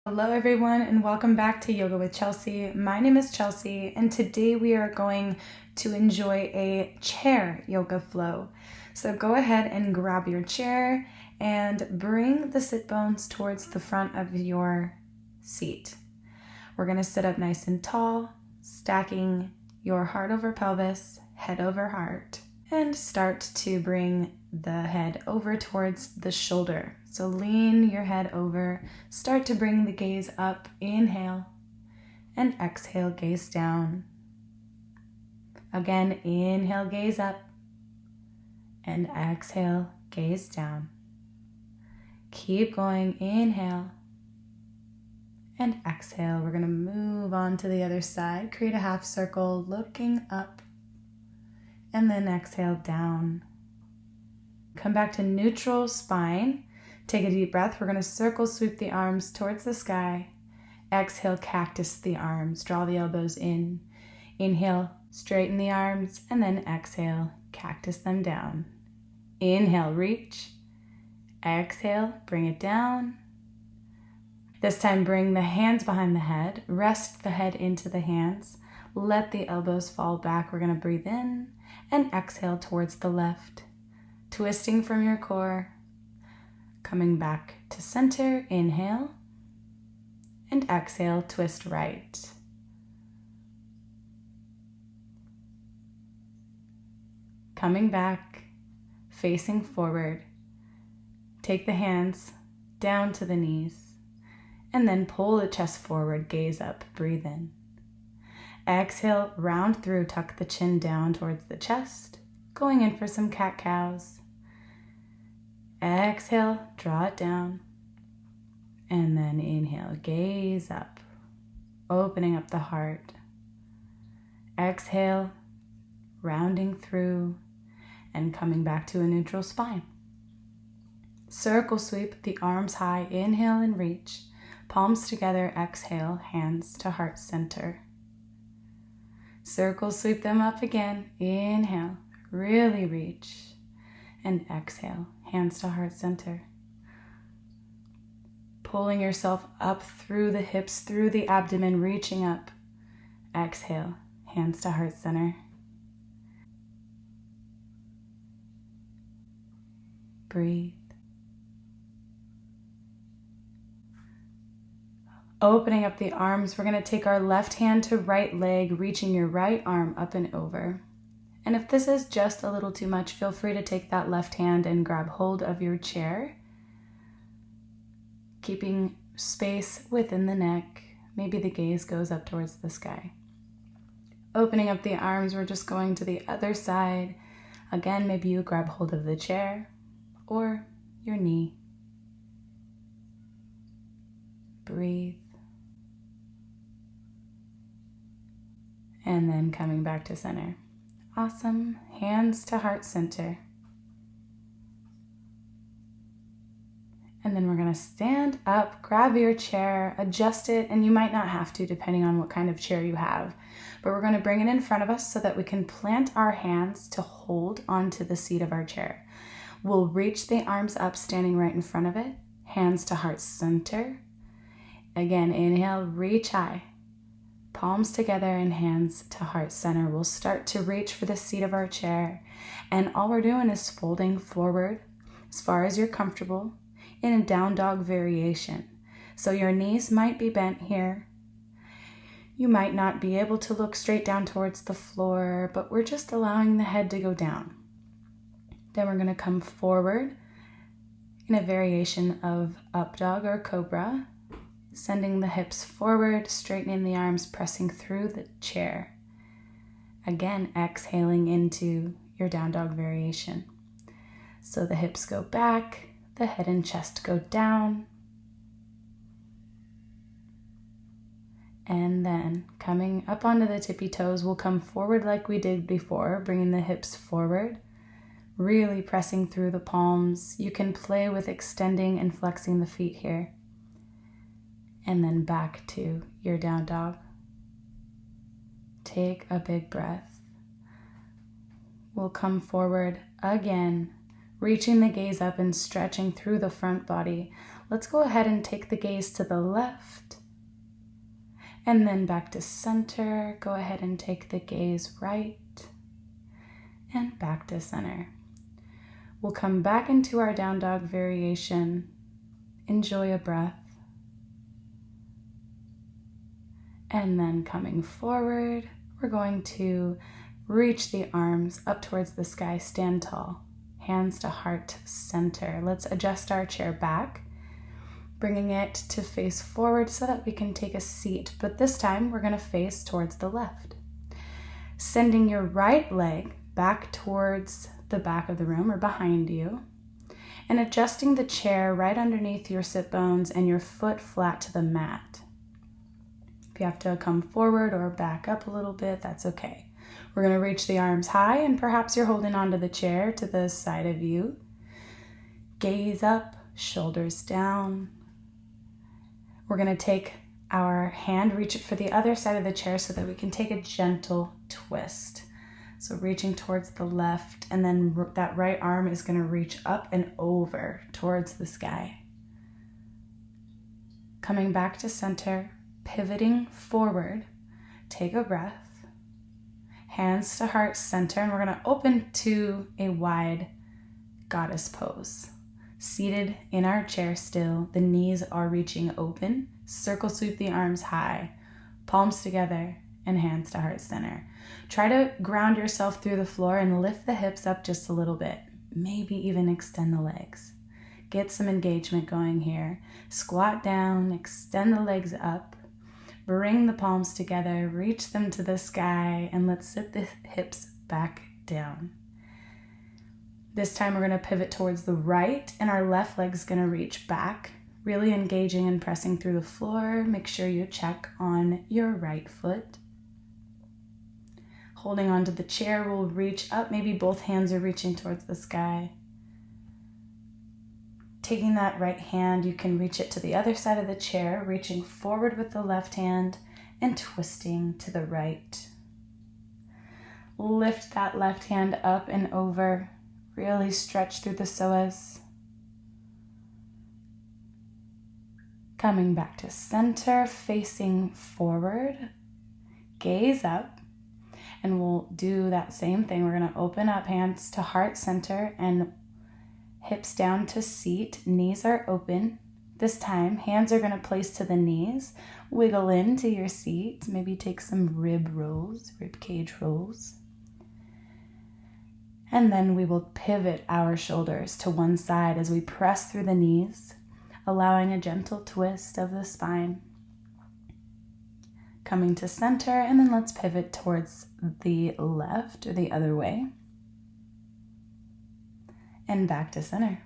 Hello everyone and welcome back to Yoga with Chelsie. My name is Chelsie and today we are going to enjoy a chair yoga flow. So go ahead and grab your chair and bring the sit bones towards the front of your seat. We're going to sit up nice and tall, stacking your heart over pelvis, head over heart, and start to bring the head over towards the shoulder. So lean your head over, start to bring the gaze up, inhale, and exhale, gaze down. Again, inhale, gaze up, and exhale, gaze down. Keep going, inhale, and exhale. We're gonna move on to the other side, create a half circle, looking up, and then exhale down. Come back to neutral spine. Take a deep breath. We're going to circle sweep the arms towards the sky. Exhale, cactus the arms. Draw the elbows in. Inhale, straighten the arms, and then exhale, cactus them down. Inhale, reach. Exhale, bring it down. This time, bring the hands behind the head. Rest the head into the hands. Let the elbows fall back. We're going to breathe in and exhale towards the left. Twisting from your core, coming back to center, inhale, and exhale, twist right. Coming back, facing forward, take the hands down to the knees, and then pull the chest forward, gaze up, breathe in. Exhale, round through, tuck the chin down towards the chest, going in for some cat-cows. Exhale, draw it down, and then inhale, gaze up, opening up the heart. Exhale, rounding through and coming back to a neutral spine. Circle sweep the arms high, inhale and reach. Palms together, exhale, hands to heart center. Circle sweep them up again, inhale, really reach, and exhale, hands to heart center. Pulling yourself up through the hips, through the abdomen, reaching up. Exhale, hands to heart center. Breathe. Opening up the arms, we're going to take our left hand to right leg, reaching your right arm up and over. And if this is just a little too much, feel free to take that left hand and grab hold of your chair, keeping space within the neck. Maybe the gaze goes up towards the sky. Opening up the arms, we're just going to the other side. Again, maybe you grab hold of the chair or your knee. Breathe. And then coming back to center. Awesome. Hands to heart center. And then we're going to stand up, grab your chair, adjust it, and you might not have to depending on what kind of chair you have. But we're going to bring it in front of us so that we can plant our hands to hold onto the seat of our chair. We'll reach the arms up, standing right in front of it. Hands to heart center. Again, inhale, reach high. Palms together and hands to heart center. We'll start to reach for the seat of our chair. And all we're doing is folding forward as far as you're comfortable in a down dog variation. So your knees might be bent here. You might not be able to look straight down towards the floor, but we're just allowing the head to go down. Then we're going to come forward in a variation of up dog or cobra. Sending the hips forward, straightening the arms, pressing through the chair. Again, exhaling into your down dog variation. So the hips go back, the head and chest go down. And then coming up onto the tippy toes, we'll come forward like we did before, bringing the hips forward, really pressing through the palms. You can play with extending and flexing the feet here. And then back to your down dog. Take a big breath. We'll come forward again, reaching the gaze up and stretching through the front body, Let's go ahead and take the gaze to the left and then back to center. Go ahead and take the gaze right and back to center. We'll come back into our down dog variation. Enjoy a breath. And then coming forward, we're going to reach the arms up towards the sky, stand tall, hands to heart center. Let's adjust our chair back, bringing it to face forward so that we can take a seat, but this time we're going to face towards the left. Sending your right leg back towards the back of the room or behind you, and adjusting the chair right underneath your sit bones and your foot flat to the mat. If you have to come forward or back up a little bit, that's okay. We're going to reach the arms high, and perhaps you're holding onto the chair to the side of you. Gaze up, shoulders down. We're going to take our hand, reach it for the other side of the chair so that we can take a gentle twist. So reaching towards the left, and then that right arm is going to reach up and over towards the sky. Coming back to center, pivoting forward, take a breath. Hands to heart center, and we're going to open to a wide goddess pose. Seated in our chair still, the knees are reaching open. Circle sweep the arms high, palms together, and hands to heart center. Try to ground yourself through the floor and lift the hips up just a little bit. Maybe even extend the legs. Get some engagement going here. Squat down, extend the legs up. Bring the palms together, reach them to the sky, and let's sit the hips back down. This time we're going to pivot towards the right, and our left leg's going to reach back, really engaging and pressing through the floor. Make sure you check on your right foot. Holding onto the chair, we'll reach up. Maybe both hands are reaching towards the sky. Taking that right hand, you can reach it to the other side of the chair, reaching forward with the left hand and twisting to the right. Lift that left hand up and over. Really stretch through the psoas. Coming back to center, facing forward. Gaze up. And we'll do that same thing. We're going to open up, hands to heart center and hips down to seat, knees are open. This time, hands are going to place to the knees. Wiggle into your seat. Maybe take some rib cage rolls. And then we will pivot our shoulders to one side as we press through the knees, allowing a gentle twist of the spine. Coming to center, and then let's pivot towards the left or the other way. And back to center.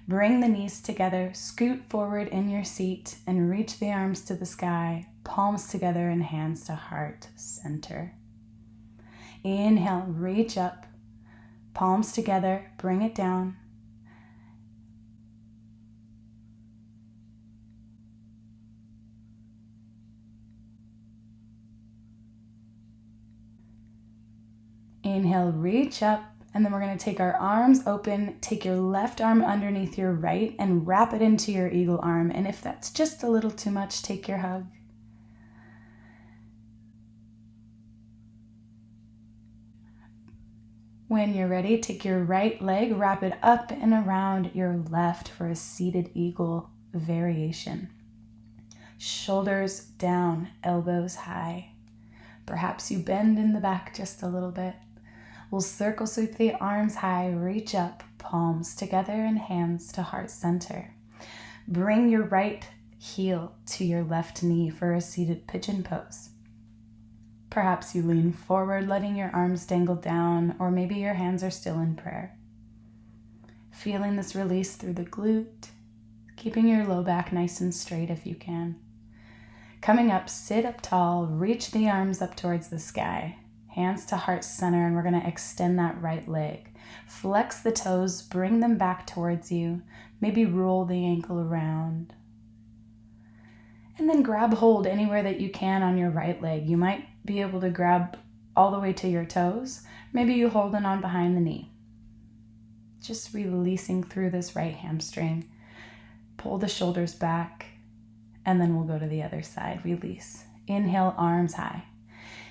Bring the knees together, scoot forward in your seat, and reach the arms to the sky, palms together and hands to heart center. Inhale, reach up, palms together, bring it down. Inhale, reach up. And then we're going to take our arms open, take your left arm underneath your right and wrap it into your eagle arm. And if that's just a little too much, take your hug. When you're ready, take your right leg, wrap it up and around your left for a seated eagle variation. Shoulders down, elbows high. Perhaps you bend in the back just a little bit. We'll circle sweep the arms high, reach up, palms together and hands to heart center. Bring your right heel to your left knee for a seated pigeon pose. Perhaps you lean forward, letting your arms dangle down, or maybe your hands are still in prayer. Feeling this release through the glute, keeping your low back nice and straight if you can. Coming up, sit up tall, reach the arms up towards the sky. Hands to heart center, and we're going to extend that right leg. Flex the toes, bring them back towards you. Maybe roll the ankle around. And then grab hold anywhere that you can on your right leg. You might be able to grab all the way to your toes. Maybe you hold it on behind the knee. Just releasing through this right hamstring. Pull the shoulders back, and then we'll go to the other side. Release. Inhale, arms high.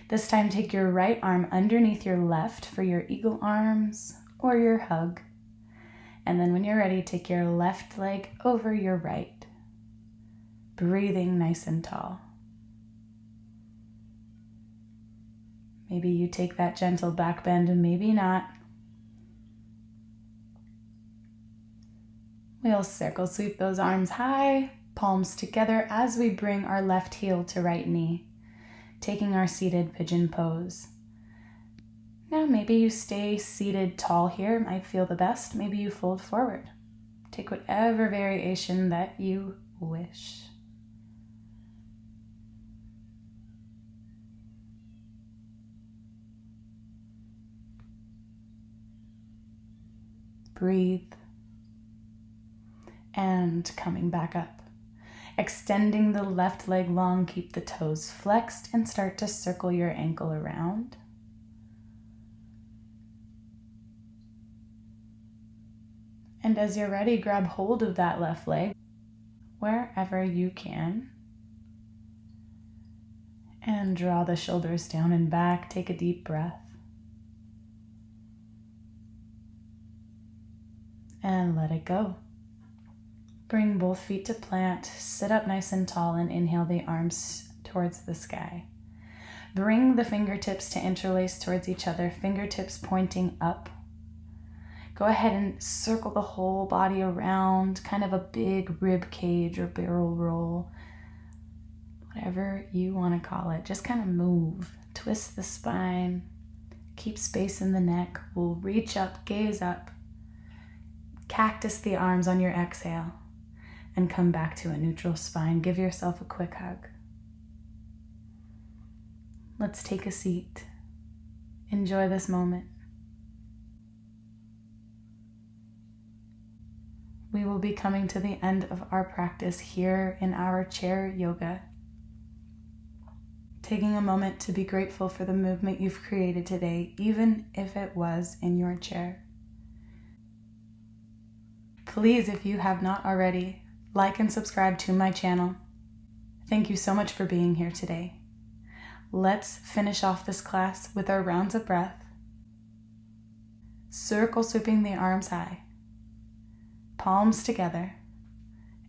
This time, take your right arm underneath your left for your eagle arms or your hug. And then when you're ready, take your left leg over your right. Breathing nice and tall. Maybe you take that gentle back bend and maybe not. We'll circle sweep those arms high, palms together as we bring our left heel to right knee, taking our seated pigeon pose. Now maybe you stay seated tall here, might feel the best. Maybe you fold forward. Take whatever variation that you wish. Breathe. And coming back up. Extending the left leg long, keep the toes flexed and start to circle your ankle around. And as you're ready, grab hold of that left leg wherever you can. And draw the shoulders down and back. Take a deep breath. And let it go. Bring both feet to plant. Sit up nice and tall and inhale the arms towards the sky. Bring the fingertips to interlace towards each other, fingertips pointing up. Go ahead and circle the whole body around, kind of a big rib cage or barrel roll, whatever you want to call it. Just kind of move, twist the spine, keep space in the neck. We'll reach up, gaze up, cactus the arms on your exhale, and come back to a neutral spine. Give yourself a quick hug. Let's take a seat. Enjoy this moment. We will be coming to the end of our practice here in our chair yoga. Taking a moment to be grateful for the movement you've created today, even if it was in your chair. Please, if you have not already, like and subscribe to my channel. Thank you so much for being here today. Let's finish off this class with our rounds of breath. Circle sweeping the arms high, palms together,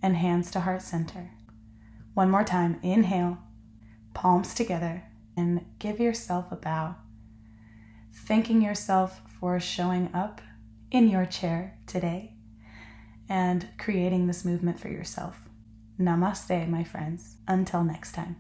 and hands to heart center. One more time, inhale, palms together, and give yourself a bow. Thanking yourself for showing up in your chair today and creating this movement for yourself. Namaste, my friends. Until next time.